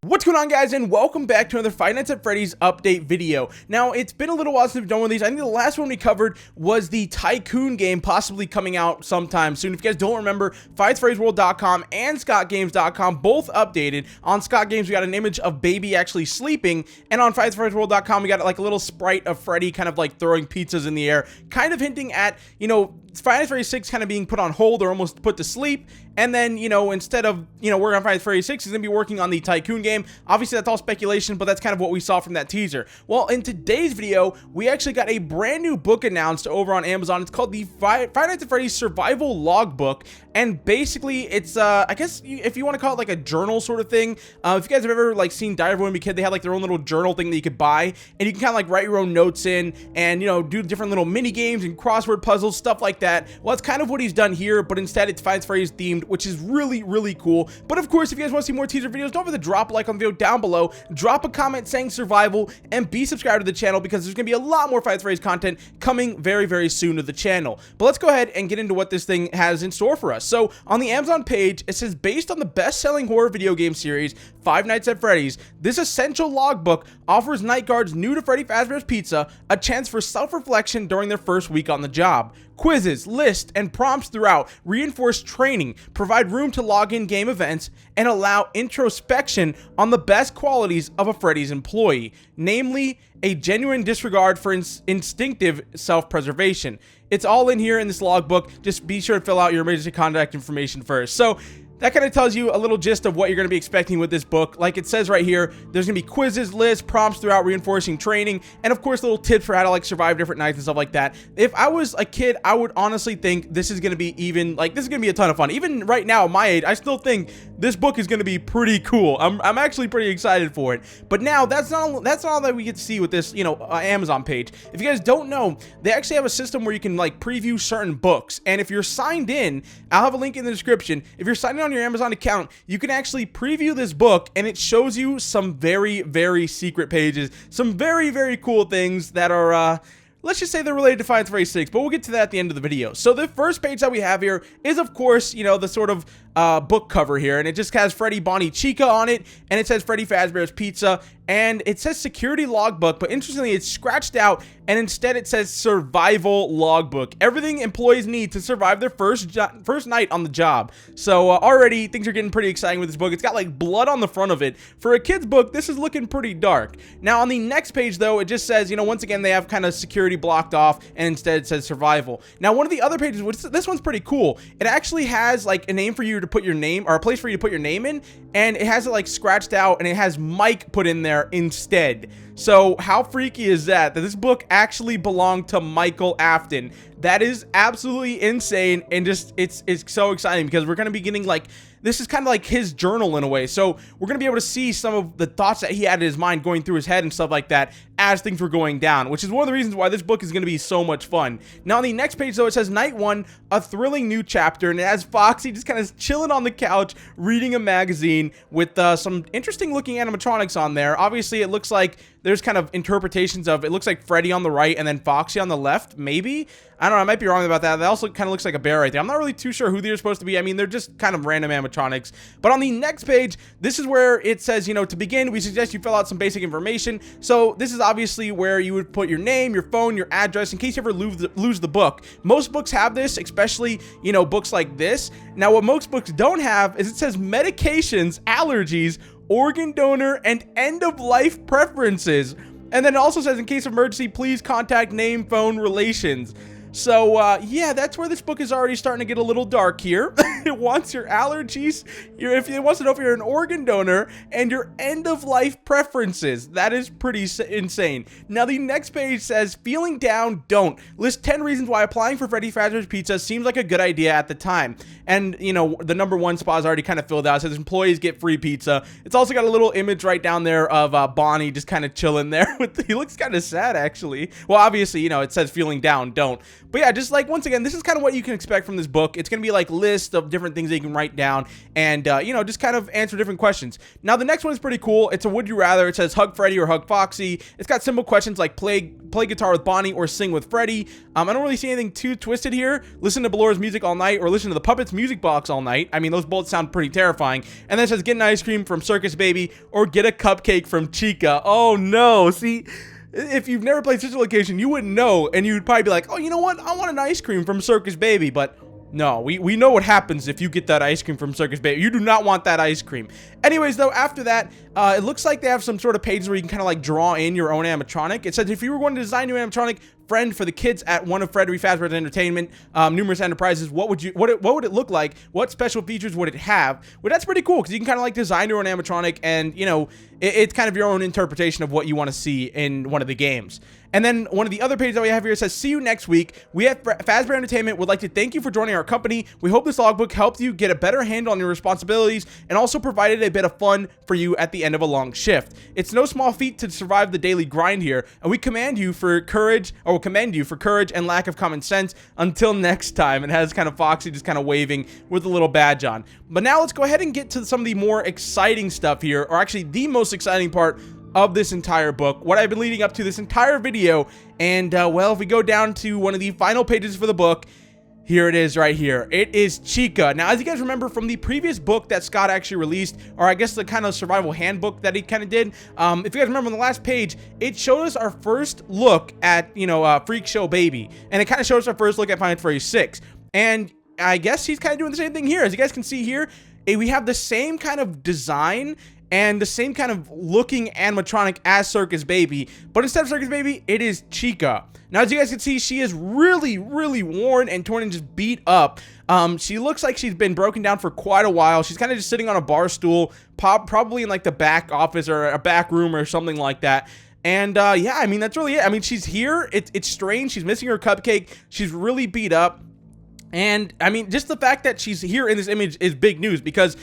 What's going on, guys, and welcome back to another Five Nights at Freddy's update video. Now, it's been a little while since we've done one of these. I think the last one we covered was the Tycoon game, possibly coming out sometime soon. If you guys don't remember, FightsFreddy'sWorld.com and ScottGames.com both updated. On Scott Games, we got an image of Baby actually sleeping, and on FightsFreddy'sWorld.com, we got like a little sprite of Freddy kind of like throwing pizzas in the air, kind of hinting at, you know, Five Nights at Freddy's 6 kind of being put on hold or almost put to sleep, and then, you know, instead of, you know, working on Five Nights at Freddy's 6, he's going to be working on the Tycoon game. Obviously, that's all speculation, but that's kind of what we saw from that teaser. Well, in today's video, we actually got a brand new book announced over on Amazon. It's called the Five Nights at Freddy's Survival Logbook, and basically, it's, I guess, if you want to call it like a journal sort of thing. If you guys have ever, like, seen Diary of a Wimpy Kid, they had, like, their own little journal thing that you could buy, and you can kind of, like, write your own notes in, and, you know, do different little mini games and crossword puzzles, stuff like that. Well, that's kind of what he's done here, but instead, it's Five Nights at Freddy's themed, which is really, really cool. But, of course, if you guys want to see more teaser videos, don't forget to drop a like on the video down below, drop a comment saying survival, and be subscribed to the channel because there's going to be a lot more Five Nights at Freddy's content coming very, very soon to the channel. But let's go ahead and get into what this thing has in store for us. So, on the Amazon page, it says, based on the best-selling horror video game series, Five Nights at Freddy's, this essential logbook offers night guards new to Freddy Fazbear's Pizza a chance for self-reflection during their first week on the job. Quizzes, lists, and prompts throughout reinforce training, provide room to log in game events, and allow introspection on the best qualities of a Freddy's employee, namely a genuine disregard for instinctive self-preservation. It's all in here in this logbook. Just be sure to fill out your emergency contact information first. So that kind of tells you a little gist of what you're going to be expecting with this book. Like it says right here, there's going to be quizzes, lists, prompts throughout reinforcing training, and of course little tips for how to like survive different nights and stuff like that. If I was a kid, I would honestly think this is going to be even, like, this is going to be a ton of fun. Even right now at my age, I still think this book is going to be pretty cool. I'm actually pretty excited for it. But now that's not all that we get to see with this, you know, Amazon page. If you guys don't know, they actually have a system where you can like preview certain books, and if you're signed in, I'll have a link in the description. If you're signed in on your Amazon account, you can actually preview this book, and it shows you some very, very secret pages, some very, very cool things that are, let's just say they're related to Five Nights at Freddy's 6, but we'll get to that at the end of the video. So the first page that we have here is, of course, you know, the sort of book cover here, and it just has Freddy, Bonnie, Chica on it, and it says Freddy Fazbear's Pizza, and it says security logbook, but interestingly, it's scratched out, and instead it says survival logbook. Everything employees need to survive their first night on the job. So already things are getting pretty exciting with this book. It's got like blood on the front of it. For a kid's book, this is looking pretty dark. Now on the next page though, it just says, you know, once again, they have kind of security blocked off, and instead it says survival. Now one of the other pages, which this one's pretty cool, it actually has like a name for you to put your name, or a place for you to put your name in, and it has it like scratched out, and it has Mike put in there instead. So how freaky is that this book actually belonged to Michael Afton? That is absolutely insane, and just it's so exciting because we're going to be getting like, this is kind of like his journal in a way. So we're going to be able to see some of the thoughts that he had in his mind going through his head and stuff like that as things were going down, which is one of the reasons why this book is going to be so much fun. Now on the next page though, it says Night 1, a thrilling new chapter, and it has Foxy just kind of chilling on the couch reading a magazine with some interesting looking animatronics on there. Obviously it looks like there's kind of interpretations of, it looks like Freddy on the right and then Foxy on the left, maybe. I don't know, I might be wrong about that. That also kind of looks like a bear right there. I'm not really too sure who they're supposed to be. I mean, they're just kind of random animatronics. But on the next page, this is where it says, you know, to begin, we suggest you fill out some basic information. So this is obviously where you would put your name, your phone, your address, in case you ever lose the book. Most books have this, especially, you know, books like this. Now, what most books don't have is it says medications, allergies, organ donor, and end-of-life preferences. And then it also says, in case of emergency, please contact name, phone, relations. So, yeah, that's where this book is already starting to get a little dark here. It wants your allergies, if it wants to know if you're an organ donor, and your end-of-life preferences. That is pretty insane. Now, the next page says, feeling down, don't. List 10 reasons why applying for Freddy Fazbear's Pizza seems like a good idea at the time. And, you know, the #1 spot is already kind of filled out. It says employees get free pizza. It's also got a little image right down there of Bonnie just kind of chilling there. He looks kind of sad, actually. Well, obviously, you know, it says feeling down, don't. But yeah, just like, once again, this is kind of what you can expect from this book. It's going to be like lists of different things that you can write down and, you know, just kind of answer different questions. Now, the next one is pretty cool. It's a would you rather. It says hug Freddy or hug Foxy. It's got simple questions like play guitar with Bonnie or sing with Freddy. I don't really see anything too twisted here. Listen to Balora's music all night or listen to the Puppets music box all night. I mean, those both sound pretty terrifying. And then it says get an ice cream from Circus Baby or get a cupcake from Chica. Oh no, see, if you've never played Sister Location, you wouldn't know, and you'd probably be like, oh, you know what, I want an ice cream from Circus Baby. But no, we know what happens if you get that ice cream from Circus Baby. You do not want that ice cream. Anyways, though, after that, it looks like they have some sort of pages where you can kind of like draw in your own animatronic. It says if you were going to design your animatronic friend for the kids at one of Freddy Fazbear's Entertainment, numerous enterprises, what would it look like? What special features would it have? Well, that's pretty cool because you can kind of like design your own animatronic, and you know, it's kind of your own interpretation of what you want to see in one of the games. And then one of the other pages that we have here says, see you next week. We at Fazbear Entertainment would like to thank you for joining our company. We hope this logbook helped you get a better handle on your responsibilities and also provided a bit of fun for you at the end of a long shift. It's no small feat to survive the daily grind here, and we commend you for courage and lack of common sense. Until next time. It has kind of Foxy just kind of waving with a little badge on. But now let's go ahead and get to some of the more exciting stuff here, or actually the most exciting part of this entire book, what I've been leading up to this entire video. And well, if we go down to one of the final pages for the book, here it is right here. It is Chica. Now, as you guys remember from the previous book that Scott actually released, or I guess the kind of survival handbook that he kind of did, if you guys remember on the last page, it showed us our first look at, you know, Freak Show Baby, and it kind of showed us our first look at Final Fantasy 6. And I guess he's kind of doing the same thing here. As you guys can see here, we have the same kind of design and the same kind of looking animatronic as Circus Baby, but instead of Circus Baby, it is Chica. Now, as you guys can see, she is really, really worn and torn and just beat up. She looks like she's been broken down for quite a while. She's kind of just sitting on a bar stool, probably in like the back office or a back room or something like that. And yeah, I mean, that's really it. I mean, she's here. It's strange. She's missing her cupcake. She's really beat up. And I mean, just the fact that she's here in this image is big news, because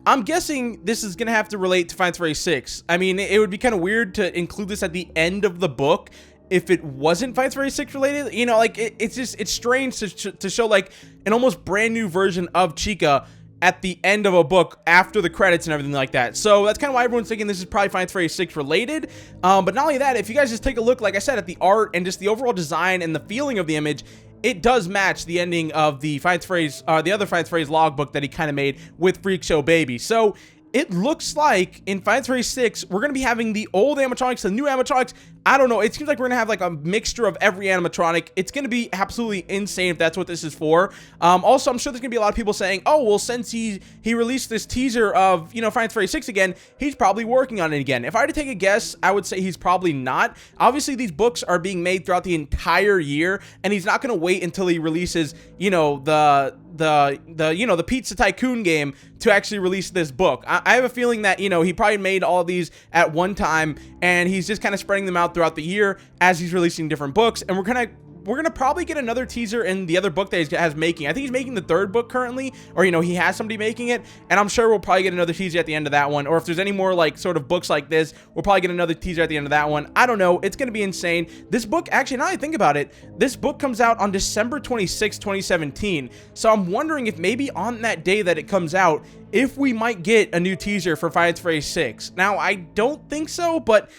I'm guessing this is going to have to relate to Final Fantasy 6. I mean, it would be kind of weird to include this at the end of the book if it wasn't Final Fantasy 6 related. You know, like, it's strange to show, like, an almost brand new version of Chica at the end of a book after the credits and everything like that. So that's kind of why everyone's thinking this is probably Final Fantasy 6 related. But not only that, if you guys just take a look, like I said, at the art and just the overall design and the feeling of the image, it does match the ending of the the other Final Fantasy logbook that he kind of made with Freak Show Baby. So it looks like in Final Fantasy 6, we're going to be having the old animatronics, the new animatronics. I don't know. It seems like we're going to have like a mixture of every animatronic. It's going to be absolutely insane if that's what this is for. Also, I'm sure there's going to be a lot of people saying, oh, well, since he released this teaser of, you know, Final Fantasy 6 again, he's probably working on it again. If I had to take a guess, I would say he's probably not. Obviously, these books are being made throughout the entire year, and he's not going to wait until he releases, you know, the Pizza Tycoon game to actually release this book. I have a feeling that, you know, he probably made all of these at one time, and he's just kind of spreading them out throughout the year as he's releasing different books. And we're gonna probably get another teaser in the other book that he has making. I think he's making the third book currently, or, you know, he has somebody making it, and I'm sure we'll probably get another teaser at the end of that one. Or if there's any more like sort of books like this, we'll probably get another teaser at the end of that one. I don't know. It's gonna be insane. This book, actually, now that I think about it, this book comes out on December 26, 2017. So I'm wondering if maybe on that day that it comes out, if we might get a new teaser for Final Fantasy 6. Now, I don't think so, but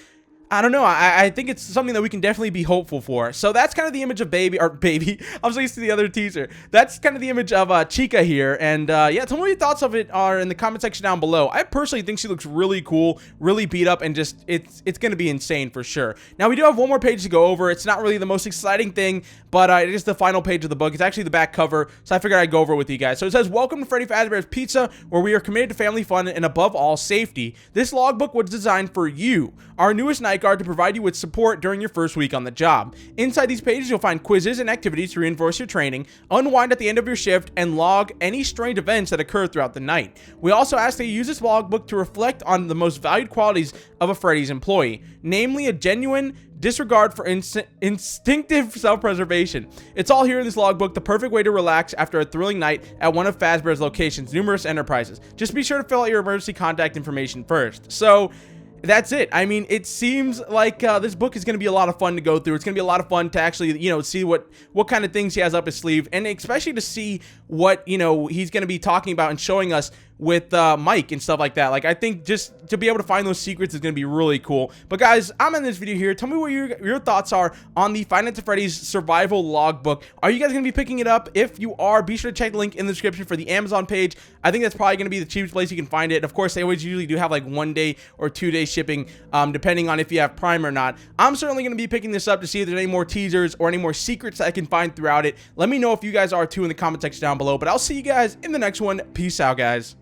I don't know. I think it's something that we can definitely be hopeful for. So that's kind of the image of Baby. I'm so used to the other teaser. That's kind of the image of Chica here. And yeah, tell me what your thoughts of it are in the comment section down below. I personally think she looks really cool, really beat up, and just it's going to be insane for sure. Now, we do have one more page to go over. It's not really the most exciting thing, but it is the final page of the book. It's actually the back cover, so I figured I'd go over it with you guys. So it says, welcome to Freddy Fazbear's Pizza, where we are committed to family fun and above all safety. This logbook was designed for you, our newest night guard, to provide you with support during your first week on the job. Inside these pages, you'll find quizzes and activities to reinforce your training, unwind at the end of your shift, and log any strange events that occur throughout the night. We also ask that you use this logbook to reflect on the most valued qualities of a Freddy's employee, namely a genuine disregard for instinctive self-preservation. It's all here in this logbook, the perfect way to relax after a thrilling night at one of Fazbear's locations, numerous enterprises. Just be sure to fill out your emergency contact information first. So that's it. I mean, it seems like this book is going to be a lot of fun to go through. It's going to be a lot of fun to actually, you know, see what kind of things he has up his sleeve, and especially to see what, you know, he's going to be talking about and showing us with Mike and stuff like that. Like, I think just to be able to find those secrets is going to be really cool. But guys, I'm in this video here. Tell me what your thoughts are on the Five Nights at Freddy's survival logbook. Are you guys going to be picking it up? If you are, be sure to check the link in the description for the Amazon page. I think that's probably going to be the cheapest place you can find it. Of course, they always usually do have like 1 day or 2 day shipping, depending on if you have Prime or not. I'm certainly going to be picking this up to see if there's any more teasers or any more secrets that I can find throughout it. Let me know if you guys are too in the comment section down below. But I'll see you guys in the next one. Peace out, guys.